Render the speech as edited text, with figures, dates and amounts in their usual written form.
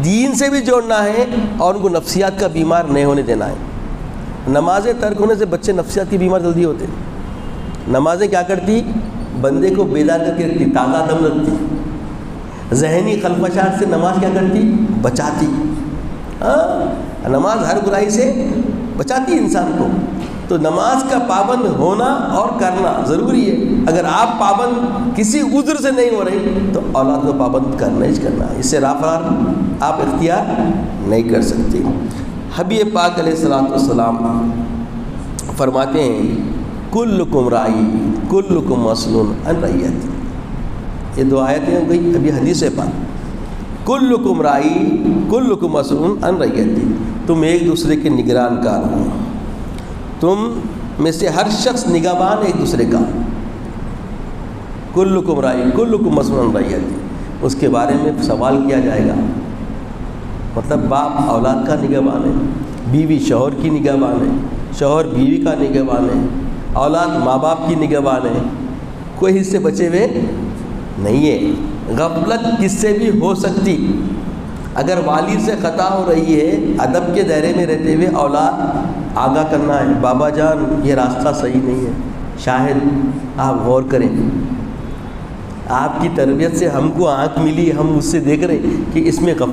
دین سے بھی جوڑنا ہے اور ان کو نفسیات کا بیمار نہیں ہونے دینا ہے۔ نمازیں ترک ہونے سے بچے نفسیات کی بیمار جلدی ہوتے ہیں۔ نمازیں کیا کرتی؟ بندے کو بیدار کر کے رکھتی، تازہ دم رکھتی۔ ذہنی خلفشات سے نماز کیا کرتی؟ بچاتی۔ نماز ہر برائی سے بچاتی انسان کو۔ تو نماز کا پابند ہونا اور کرنا ضروری ہے۔ اگر آپ پابند کسی عذر سے نہیں ہو رہے تو اولاد کو پابند کرنا ہی کرنا ہے، اس سے رافرار آپ اختیار نہیں کر سکتے۔ حبیب پاک علیہ الصلوۃ والسلام فرماتے ہیں کلکم رائی کلکم مسئول عن رعیتہ۔ یہ دو آیتیں ہو گئی، ابھی حدیث پاک۔ کلکم رائی کلکم مسئول عن رعیتہ، تم ایک دوسرے کے نگران کار ہو، تم میں سے ہر شخص نگہبان ایک دوسرے کا۔ کلکم رائی کلکم مسئول عن رعیتہ، اس کے بارے میں سوال کیا جائے گا۔ مطلب باپ اولاد کا نگہبان ہے، بیوی شوہر کی نگہبان ہے، شوہر بیوی کا نگہبان ہے، اولاد ماں باپ کی نگہبان ہے، کوئی حصے بچے ہوئے نہیں ہے۔ غفلت کس سے بھی ہو سکتی، اگر والد سے خطا ہو رہی ہے، ادب کے دائرے میں رہتے ہوئے اولاد آگاہ کرنا ہے، بابا جان یہ راستہ صحیح نہیں ہے، شاہد آپ غور کریں، آپ کی تربیت سے ہم کو آنکھ ملی، ہم اس سے دیکھ رہے ہیں کہ اس میں غفلت